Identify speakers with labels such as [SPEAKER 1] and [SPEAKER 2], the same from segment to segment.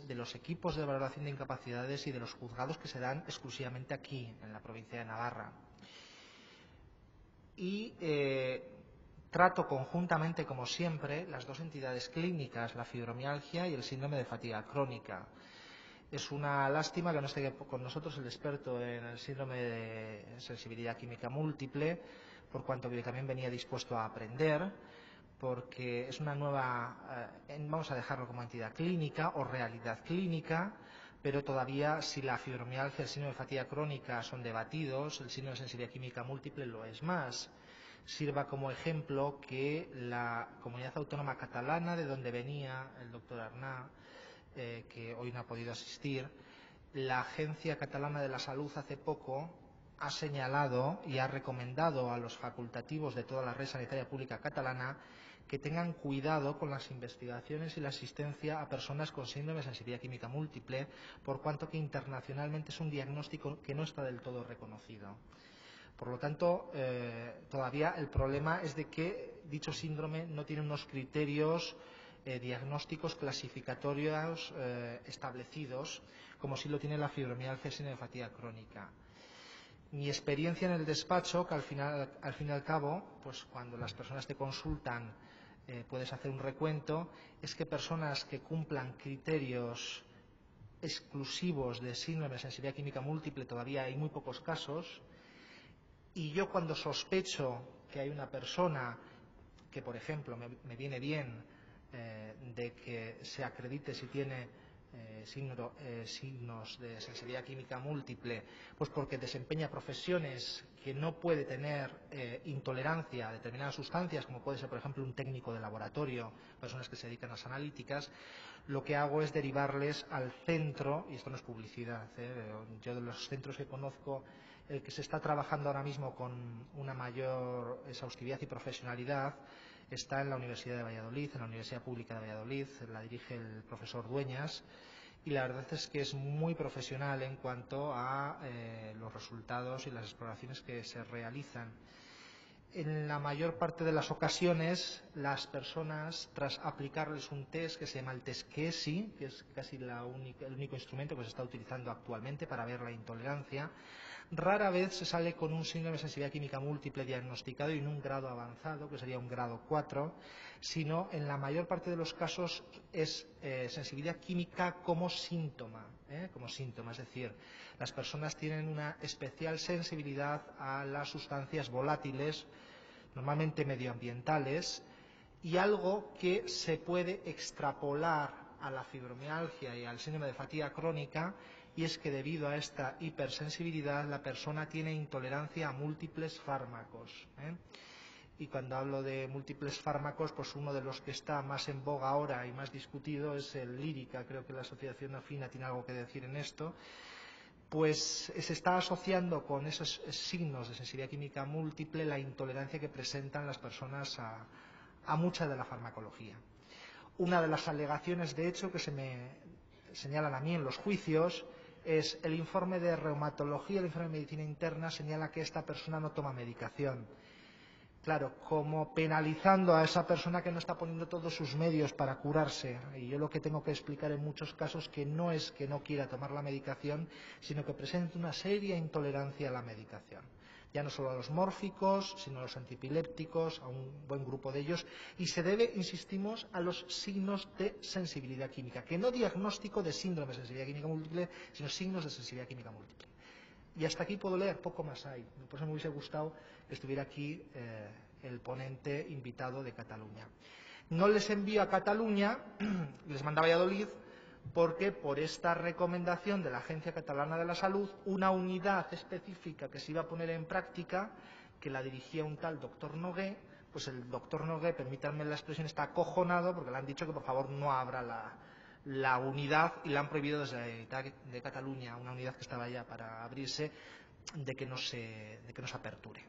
[SPEAKER 1] de los equipos de valoración de incapacidades y de los juzgados que se dan exclusivamente aquí, en la provincia de Navarra. Y trato conjuntamente, como siempre, las dos entidades clínicas, la fibromialgia y el síndrome de fatiga crónica. Es una lástima que no esté con nosotros el experto en el síndrome de sensibilidad química múltiple, por cuanto que también venía dispuesto a aprender, porque es una nueva, vamos a dejarlo como entidad clínica o realidad clínica, pero todavía si la fibromialgia y el síndrome de fatiga crónica son debatidos, el síndrome de sensibilidad química múltiple lo es más. Sirva como ejemplo que la comunidad autónoma catalana, de donde venía el doctor Arnà, que hoy no ha podido asistir, la Agencia Catalana de la Salud hace poco ha señalado y ha recomendado a los facultativos de toda la red sanitaria pública catalana que tengan cuidado con las investigaciones y la asistencia a personas con síndrome de sensibilidad química múltiple, por cuanto que internacionalmente es un diagnóstico que no está del todo reconocido. Por lo tanto, todavía el problema es de que dicho síndrome no tiene unos criterios diagnósticos clasificatorios establecidos, como sí lo tiene la fibromialgia y síndrome de fatiga crónica. Mi experiencia en el despacho, que al fin y al cabo, pues cuando las personas te consultan puedes hacer un recuento, es que personas que cumplan criterios exclusivos de síndrome de sensibilidad química múltiple todavía hay muy pocos casos. Y yo cuando sospecho que hay una persona que, por ejemplo, me viene bien de que se acredite si tiene signos de sensibilidad química múltiple, pues porque desempeña profesiones que no puede tener intolerancia a determinadas sustancias, como puede ser, por ejemplo, un técnico de laboratorio, personas que se dedican a las analíticas, lo que hago es derivarles al centro, y esto no es publicidad, yo de los centros que conozco, el que se está trabajando ahora mismo con una mayor exhaustividad y profesionalidad está en la Universidad de Valladolid, en la Universidad Pública de Valladolid, la dirige el profesor Dueñas, y la verdad es que es muy profesional en cuanto a los resultados y las exploraciones que se realizan. En la mayor parte de las ocasiones, las personas, tras aplicarles un test que se llama el test KESI, que es casi el único instrumento que se está utilizando actualmente para ver la intolerancia, rara vez se sale con un síndrome de sensibilidad química múltiple diagnosticado y en un grado avanzado, que sería un grado 4, sino en la mayor parte de los casos es sensibilidad química como síntoma, es decir, las personas tienen una especial sensibilidad a las sustancias volátiles, normalmente medioambientales, y algo que se puede extrapolar a la fibromialgia y al síndrome de fatiga crónica, y es que debido a esta hipersensibilidad la persona tiene intolerancia a múltiples fármacos. Y cuando hablo de múltiples fármacos, pues uno de los que está más en boga ahora y más discutido es el lírica. Creo que la asociación afina tiene algo que decir en esto. Pues se está asociando con esos signos de sensibilidad química múltiple la intolerancia que presentan las personas a mucha de la farmacología. Una de las alegaciones, de hecho, que se me señalan a mí en los juicios es el informe de reumatología, el informe de medicina interna señala que esta persona no toma medicación. Claro, como penalizando a esa persona que no está poniendo todos sus medios para curarse. Y yo lo que tengo que explicar en muchos casos que no es que no quiera tomar la medicación, sino que presenta una seria intolerancia a la medicación. Ya no solo a los mórficos, sino a los antipilépticos, a un buen grupo de ellos. Y se debe, insistimos, a los signos de sensibilidad química, que no diagnóstico de síndrome de sensibilidad química múltiple, sino signos de sensibilidad química múltiple. Y hasta aquí puedo leer, poco más hay. Por eso me hubiese gustado que estuviera aquí el ponente invitado de Cataluña. No les envío a Cataluña, les mando a Valladolid, porque por esta recomendación de la Agencia Catalana de la Salud, una unidad específica que se iba a poner en práctica, que la dirigía un tal doctor Nogué, pues el doctor Nogué, permítanme la expresión, está acojonado porque le han dicho que por favor no abra la unidad y la han prohibido desde de Cataluña, una unidad que estaba ya para abrirse, de que no se aperture.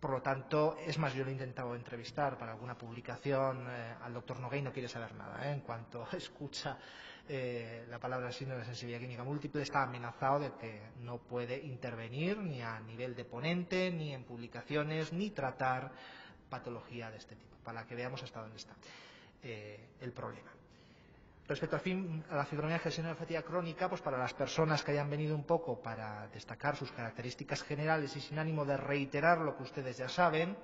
[SPEAKER 1] Por lo tanto, es más, yo lo he intentado entrevistar para alguna publicación al doctor Nogué y no quiere saber nada. En cuanto escucha la palabra síndrome de sensibilidad química múltiple, está amenazado de que no puede intervenir ni a nivel de ponente, ni en publicaciones, ni tratar patología de este tipo, para que veamos hasta dónde está el problema. Respecto a la fibromialgia y síndrome de fatiga crónica, pues para las personas que hayan venido un poco para destacar sus características generales y sin ánimo de reiterar lo que ustedes ya saben,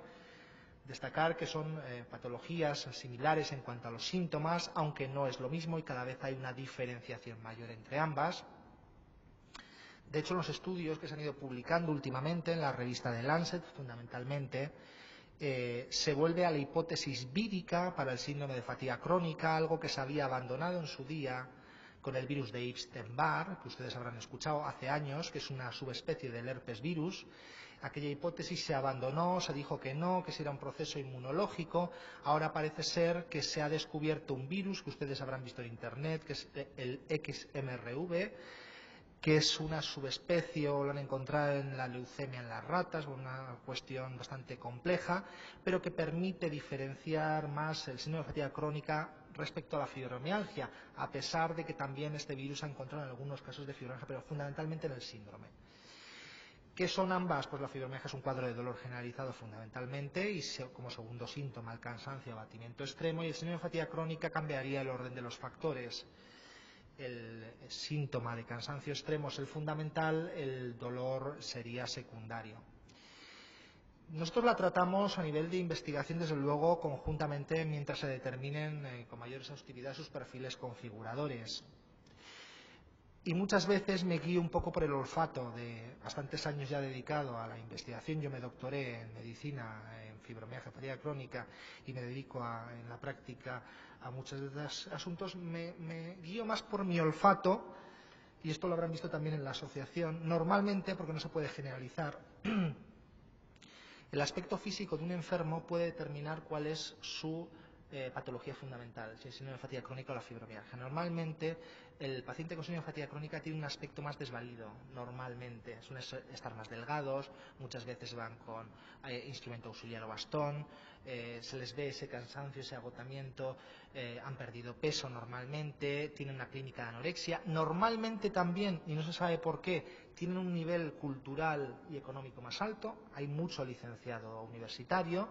[SPEAKER 1] destacar que son patologías similares en cuanto a los síntomas, aunque no es lo mismo y cada vez hay una diferenciación mayor entre ambas. De hecho, los estudios que se han ido publicando últimamente en la revista de Lancet, fundamentalmente, se vuelve a la hipótesis vírica para el síndrome de fatiga crónica, algo que se había abandonado en su día con el virus de Epstein-Barr, que ustedes habrán escuchado hace años, que es una subespecie del herpes virus. Aquella hipótesis se abandonó, se dijo que no, que ese era un proceso inmunológico. Ahora parece ser que se ha descubierto un virus que ustedes habrán visto en Internet, que es el XMRV, que es una subespecie o lo han encontrado en la leucemia en las ratas, una cuestión bastante compleja, pero que permite diferenciar más el síndrome de fatiga crónica respecto a la fibromialgia, a pesar de que también este virus se ha encontrado en algunos casos de fibromialgia, pero fundamentalmente en el síndrome. ¿Qué son ambas? Pues la fibromialgia es un cuadro de dolor generalizado fundamentalmente y como segundo síntoma el cansancio, abatimiento extremo, y el síndrome de fatiga crónica cambiaría el orden de los factores. El síntoma de cansancio extremo es el fundamental, el dolor sería secundario. Nosotros la tratamos a nivel de investigación, desde luego, conjuntamente mientras se determinen con mayor exhaustividad sus perfiles configuradores. Y muchas veces me guío un poco por el olfato. De bastantes años ya dedicado a la investigación, yo me doctoré en medicina, en fibromialgia, fatiga crónica, y me dedico en la práctica a muchos de estos asuntos. Me guío más por mi olfato, y esto lo habrán visto también en la asociación. Normalmente, porque no se puede generalizar, el aspecto físico de un enfermo puede determinar cuál es su patología fundamental, si es síndrome de fatiga crónica o la fibromialgia. Normalmente, el paciente con síndrome de fatiga crónica tiene un aspecto más desvalido, normalmente. Suelen estar más delgados, muchas veces van con instrumento auxiliar o bastón, se les ve ese cansancio, ese agotamiento, han perdido peso normalmente, tienen una clínica de anorexia. Normalmente también, y no se sabe por qué, tienen un nivel cultural y económico más alto, hay mucho licenciado universitario.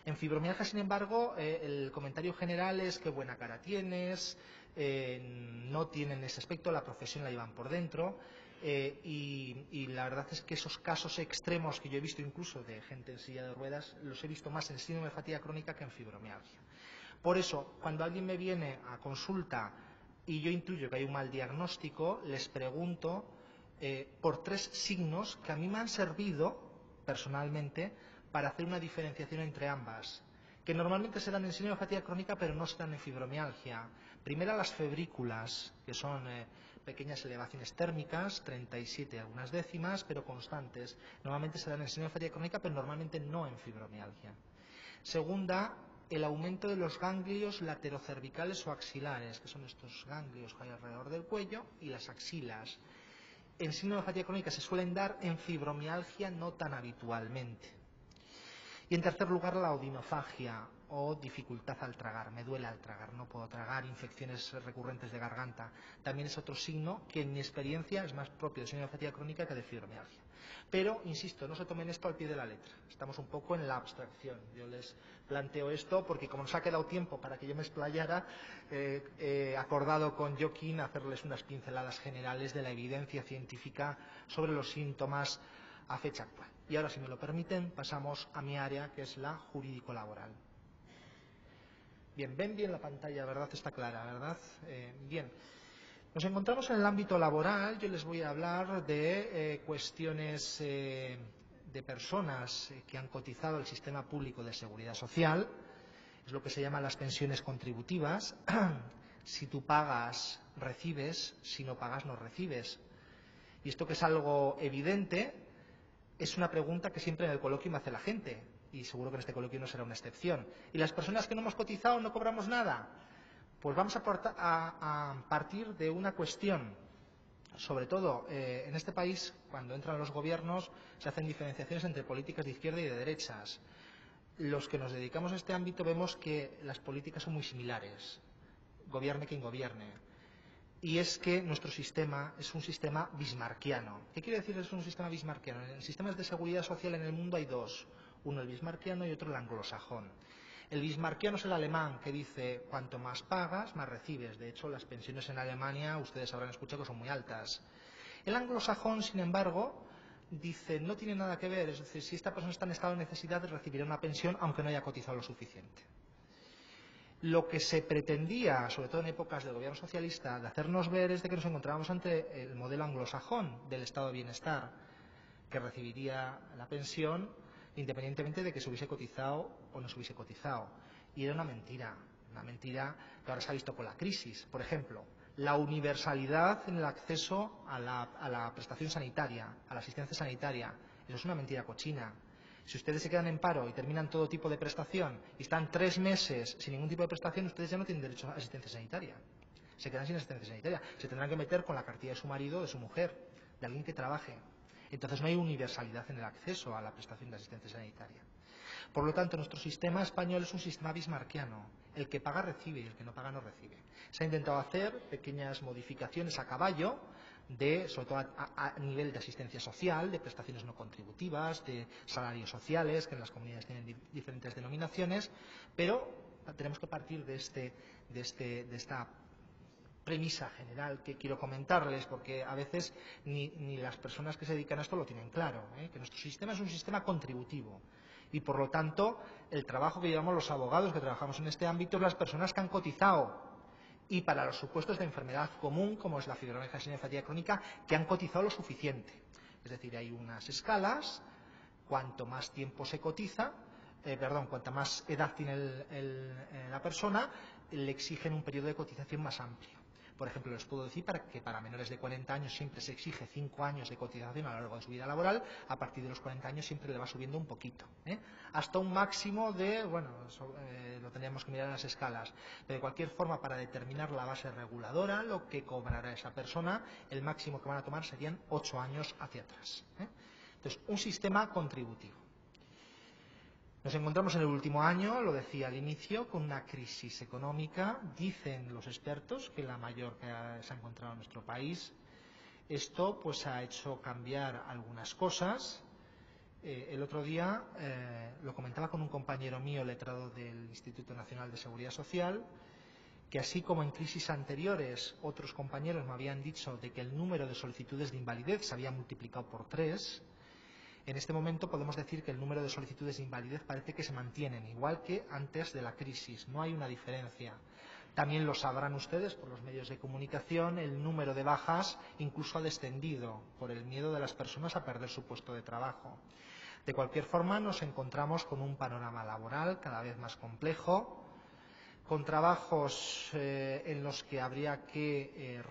[SPEAKER 1] En fibromialgia, sin embargo, el comentario general es que buena cara tienes, no tienen ese aspecto, la profesión la llevan por dentro, y la verdad es que esos casos extremos que yo he visto incluso de gente en silla de ruedas, los he visto más en síndrome de fatiga crónica que en fibromialgia. Por eso, cuando alguien me viene a consulta y yo intuyo que hay un mal diagnóstico, les pregunto por 3 signos que a mí me han servido personalmente para hacer una diferenciación entre ambas, que normalmente se dan en síndrome de fatiga crónica pero no se dan en fibromialgia. Primero, las febrículas, que son pequeñas elevaciones térmicas, 37 algunas décimas, pero constantes. Normalmente se dan en síndrome de fatiga crónica, pero normalmente no en fibromialgia. Segunda, el aumento de los ganglios laterocervicales o axilares, que son estos ganglios que hay alrededor del cuello, y las axilas. En síndrome de fatiga crónica se suelen dar, en fibromialgia no tan habitualmente. Y en tercer lugar, la odinofagia o dificultad al tragar. Me duele al tragar, no puedo tragar, infecciones recurrentes de garganta. También es otro signo que en mi experiencia es más propio de síndrome de fatiga crónica que de fibromialgia. Pero, insisto, no se tomen esto al pie de la letra. Estamos un poco en la abstracción. Yo les planteo esto porque, como nos ha quedado tiempo para que yo me explayara, he acordado con Joaquín hacerles unas pinceladas generales de la evidencia científica sobre los síntomas a fecha actual. Y ahora, si me lo permiten, pasamos a mi área, que es la jurídico-laboral. Bien, ven bien la pantalla, ¿verdad? Está clara, ¿verdad? Bien. Nos encontramos en el ámbito laboral. Yo les voy a hablar de cuestiones de personas que han cotizado al sistema público de seguridad social. Es lo que se llaman las pensiones contributivas. Si tú pagas, recibes; si no pagas, no recibes. Y esto, que es algo evidente, es una pregunta que siempre en el coloquio me hace la gente, y seguro que en este coloquio no será una excepción. ¿Y las personas que no hemos cotizado no cobramos nada? Pues vamos a partir de una cuestión. Sobre todo, en este país, cuando entran los gobiernos, se hacen diferenciaciones entre políticas de izquierda y de derechas. Los que nos dedicamos a este ámbito vemos que las políticas son muy similares, gobierne quien gobierne. Y es que nuestro sistema es un sistema bismarckiano. ¿Qué quiere decir es un sistema bismarckiano? En sistemas de seguridad social en el mundo hay dos. Uno el bismarckiano y otro el anglosajón. El bismarckiano es el alemán, que dice cuanto más pagas, más recibes. De hecho, las pensiones en Alemania, ustedes habrán escuchado que son muy altas. El anglosajón, sin embargo, dice no tiene nada que ver, es decir, si esta persona está en estado de necesidad, recibirá una pensión aunque no haya cotizado lo suficiente. Lo que se pretendía, sobre todo en épocas del gobierno socialista, de hacernos ver es de que nos encontrábamos ante el modelo anglosajón del estado de bienestar, que recibiría la pensión independientemente de que se hubiese cotizado o no se hubiese cotizado. Y era una mentira que ahora se ha visto con la crisis. Por ejemplo, la universalidad en el acceso a la prestación sanitaria, a la asistencia sanitaria. Eso es una mentira cochina. Si ustedes se quedan en paro y terminan todo tipo de prestación y están 3 meses sin ningún tipo de prestación, ustedes ya no tienen derecho a asistencia sanitaria. Se quedan sin asistencia sanitaria. Se tendrán que meter con la cartilla de su marido o de su mujer, de alguien que trabaje. Entonces no hay universalidad en el acceso a la prestación de asistencia sanitaria. Por lo tanto, nuestro sistema español es un sistema bismarckiano. El que paga recibe y el que no paga no recibe. Se ha intentado hacer pequeñas modificaciones a caballo, sobre todo a nivel de asistencia social, de prestaciones no contributivas, de salarios sociales, que en las comunidades tienen diferentes denominaciones, pero tenemos que partir de esta premisa general que quiero comentarles, porque a veces ni las personas que se dedican a esto lo tienen claro, que nuestro sistema es un sistema contributivo y por lo tanto el trabajo que llevamos los abogados que trabajamos en este ámbito es las personas que han cotizado, y para los supuestos de enfermedad común como es la fibromialgia senil crónica, que han cotizado lo suficiente. Es decir, hay unas escalas, cuanto más tiempo se cotiza, cuanta más edad tiene la persona, le exigen un periodo de cotización más amplio. Por ejemplo, les puedo decir que para menores de 40 años siempre se exige 5 años de cotización a lo largo de su vida laboral. A partir de los 40 años siempre le va subiendo un poquito, hasta un máximo de, lo tendríamos que mirar en las escalas, pero de cualquier forma, para determinar la base reguladora, lo que cobrará esa persona, el máximo que van a tomar serían 8 años hacia atrás. Entonces, un sistema contributivo. Nos encontramos en el último año, lo decía al inicio, con una crisis económica. Dicen los expertos que la mayor que se ha encontrado en nuestro país. Esto pues ha hecho cambiar algunas cosas. El otro día lo comentaba con un compañero mío, letrado del Instituto Nacional de Seguridad Social, que así como en crisis anteriores otros compañeros me habían dicho de que el número de solicitudes de invalidez se había multiplicado por 3, en este momento podemos decir que el número de solicitudes de invalidez parece que se mantienen, igual que antes de la crisis. No hay una diferencia. También lo sabrán ustedes por los medios de comunicación, el número de bajas incluso ha descendido por el miedo de las personas a perder su puesto de trabajo. De cualquier forma, nos encontramos con un panorama laboral cada vez más complejo, con trabajos en los que habría que